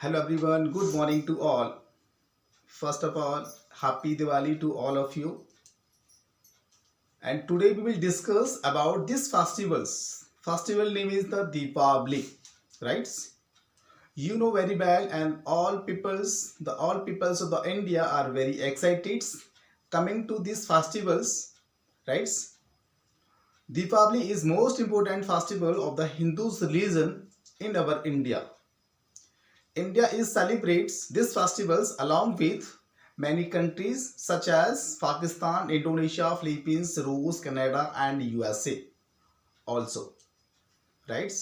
Hello everyone, good morning to all. First of all, happy Diwali to all of you. And today we will discuss about these festivals. Festival name is the Deepavali, right? You know very well, and all peoples of the India are very excited coming to these festivals, right? Deepavali is most important festival of the Hindus religion in our India. India is celebrates these festivals along with many countries such as Pakistan, Indonesia, Philippines, Russia, Canada and USA also. Right?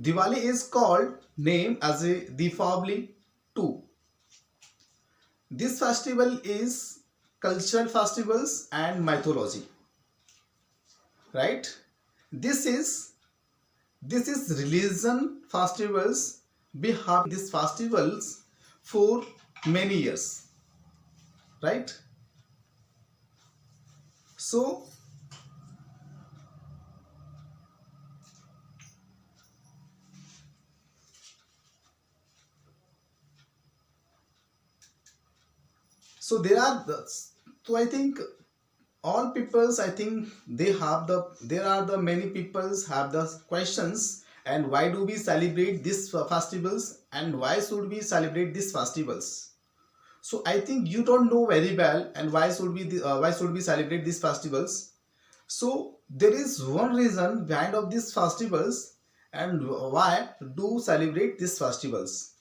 Diwali is called name as a Deepavali too. This festival is cultural festivals and mythology. Right? This is this is religion festivals. We have these festivals for many years, right? So so there are the, so I think all peoples, I think they have there are the many peoples have the questions, and why do we celebrate these festivals and why should we celebrate these festivals? So I think you don't know very well, and why should we celebrate these festivals? So there is one reason behind of these festivals and why do celebrate these festivals.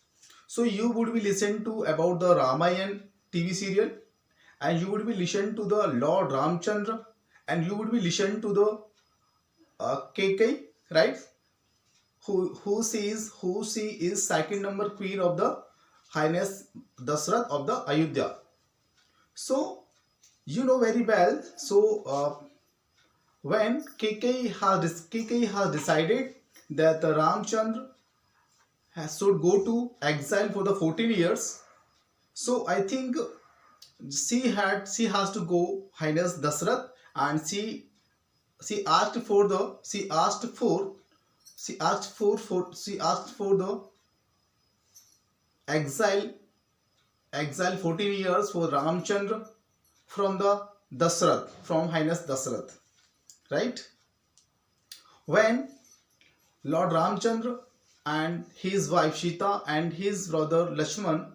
So you would be listen to about the Ramayan TV serial, and you would be listen to the Lord Ramchandra, and you would be listen to the KK, right? Who she is second number queen of the Highness Dasrath of the Ayodhya. So you know very well. So when KK has decided that Ramchandra should go to exile for the 14 years. So I think she has to go Highness Dasrath, and she asked for the she asked for the exile 14 years for Ramchandra from the Dasrath, from Highness Dasrath, right? When Lord Ramchandra and his wife Sita and his brother Lakshman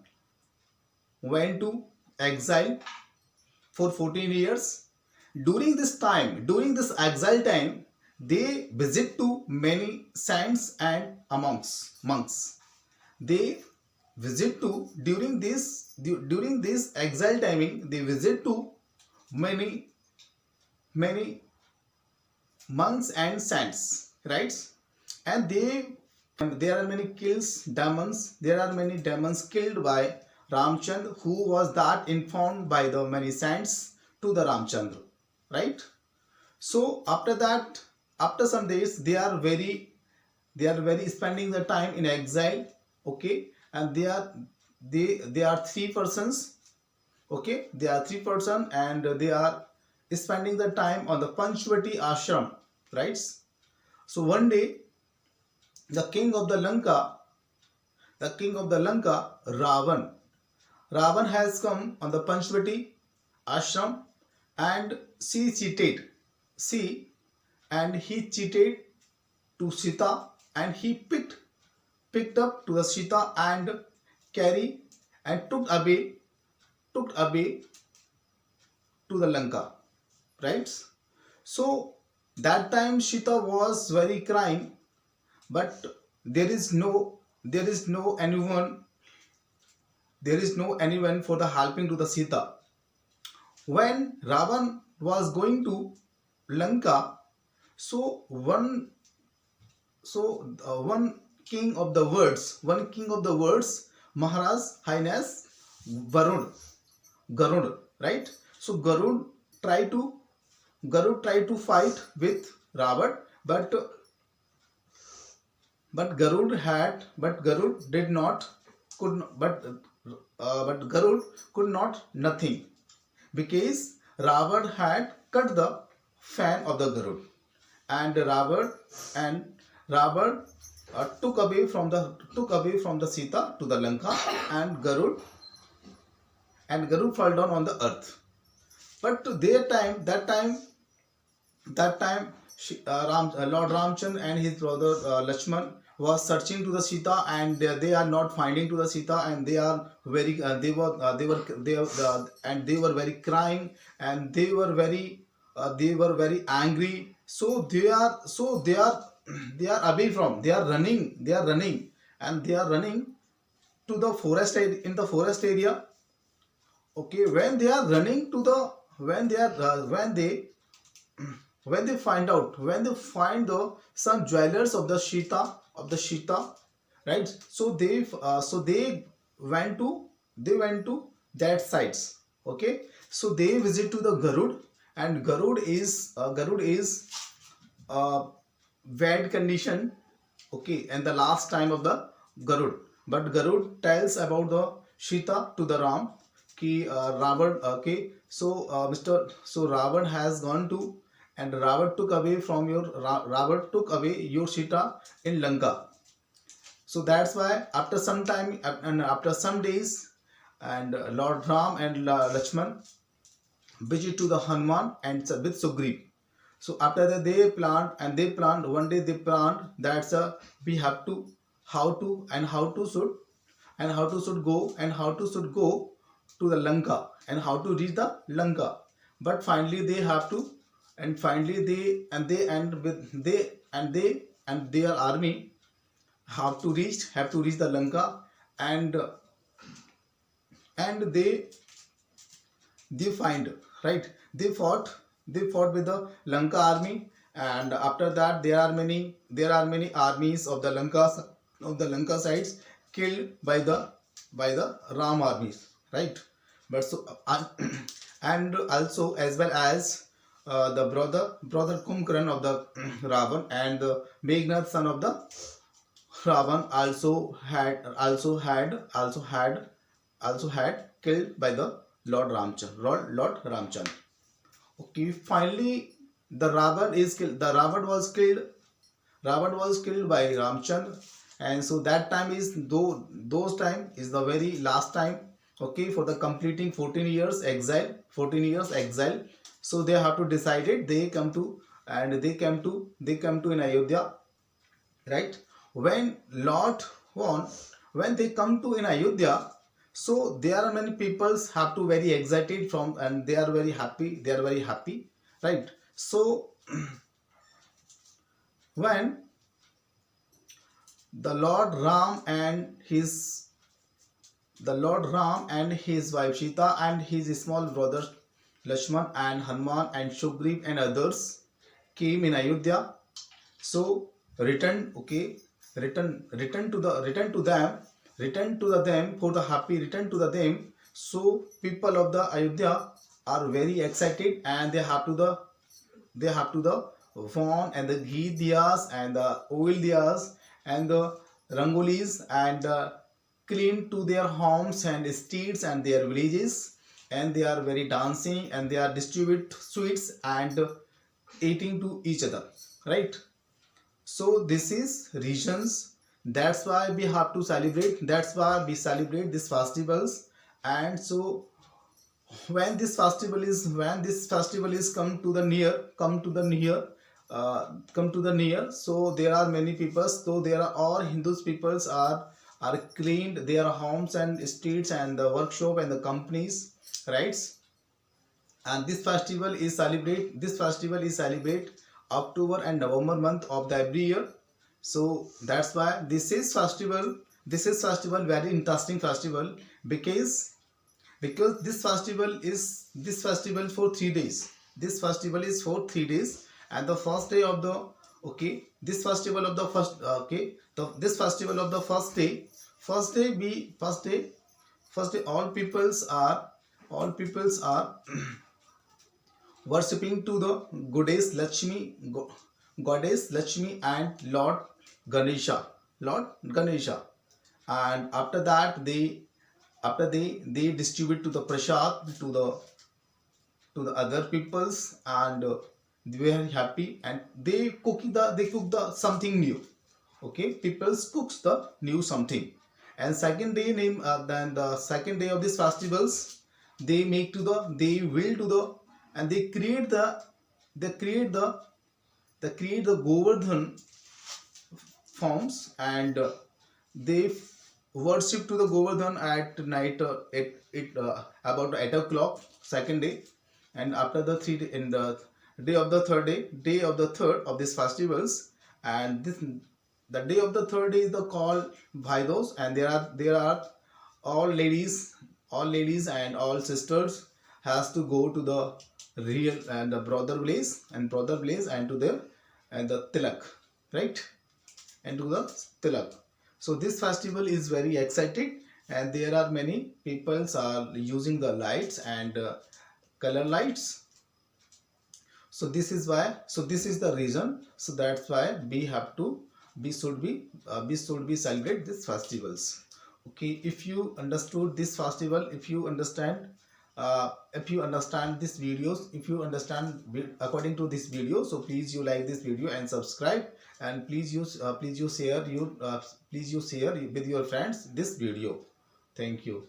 went to exile for 14 years. During this exile time, they visit to many saints and monks. They visit to during this exile timing, they visit to many many monks and saints, right? And there are many kills demons. There are many demons killed by Ramchandra, who was that informed by the many saints to the Ramchandra, right? So after that, after some days, they are very spending the time in exile, okay, and they are three persons, okay, they are three person, and they are spending the time on the Panchvati ashram, right? So one day, the king of the Lanka, Ravan has come on the Panchvati ashram, and she and he cheated to Sita, and he picked up to the Sita and carry and took away to the Lanka, right? So that time Sita was very crying, but there is no anyone for the helping to the Sita. When Ravan was going to Lanka, so one one king of the words, Maharaj Highness Garud, right? So Garud tried to fight with Ravan, but Garud did not could not, but Garud could not nothing, because Ravan had cut the fan of the Garud, and Ravan took away from the Sita to the Lanka, and Garud fell down on the earth. But to their time, that time Lord Ramchand and his brother Lakshman was searching to the Sita, and they are not finding to the Sita, and they are very and they were very crying, and they were very angry. So they are they are away from, they are running, and they are running to the forest in the forest area. Okay, when they are running to the when they are when they find out, when they find the some dwellers of the Shita, right? So they went to that sites. Okay, so they visit to the Garud, and Garud is bad condition. Okay, and the last time of the Garud, but Garud tells about the Sita to the Ram ki Ravan. Okay, so Mr. So Ravan has gone to, and Ravan took away from your Ravan took away your Sita in Lanka. So that's why after some time and after some days, and Lord Ram and Lakshman visit to the Hanuman and with Sugriv. So after that they planned one day, they planned that we have to how to and how to should and how to should go and how to should go to the Lanka, and how to reach the Lanka. But finally they have to, and finally they and with they and their army have to reach the Lanka, and and they find, right, they fought with the Lanka army, and after that there are many armies of the Lanka sides killed by the Ram armies, right? But so and also as well as the brother Kumkaran of the Ravan, and Meghnad son of the Ravan also had killed by the Lord Ramchand. Okay, finally the Ravan is killed. The Ravan was killed. Ravan was killed by Ramchand, and so that time is those time is the very last time. Okay, for the completing 14 years exile, 14 years exile. So they have to decide it. They come to, and they come to in Ayodhya, right? When Lord won, when they come to in Ayodhya, so there are many peoples have to very excited from, and they are very happy, right? So when the Lord Ram and his wife Sita and his small brothers Lakshman and Hanuman and Shugriv and others came in Ayodhya, so return to them for the happy, return to the them. So people of the Ayodhya are very excited, and they have to the phone and the ghee diyas and the oil diyas and the rangolis, and clean to their homes and streets and their villages, and they are very dancing, and they are distribute sweets and eating to each other, right? So this is regions. That's why we have to celebrate. That's why we celebrate these festivals. And so when this festival is come to the near. So there are many people. So there are all Hindus peoples are cleaned their homes and streets and the workshop and the companies, right? And this festival is celebrate October and November month of the every year. So that's why this is festival very interesting festival, because this festival for 3 days. This festival is for 3 days, and the first day of the this festival of the this festival of the first day all peoples are worshipping to the goddess Lakshmi and Lord Ganesha, and after that they distribute to the prasad to the other peoples, and they are happy, and they cook the something new. Okay, people cooks the new something. And second day name, then the second day of these festivals, they make to the, they will to the, and they create the, they create the, they create the Govardhan forms, and they worship to the Govardhan at night, about 8 o'clock second day. And after the in the day of the third day, day of the third of these festivals, and this, the day of the third day is the called Bhaidos, and there are all ladies and all sisters has to go to the real and the brother place and to the, and the tilak, right, and to the tilak. So this festival is very exciting, and there are many peoples are using the lights and color lights. So this is why, so this is the reason, so that's why we have to, we should be celebrate these festivals. Okay, if you understood this festival, if you understand this videos, if you understand according to this video, so please you like this video and subscribe, and please you share your please you share with your friends this video. Thank you.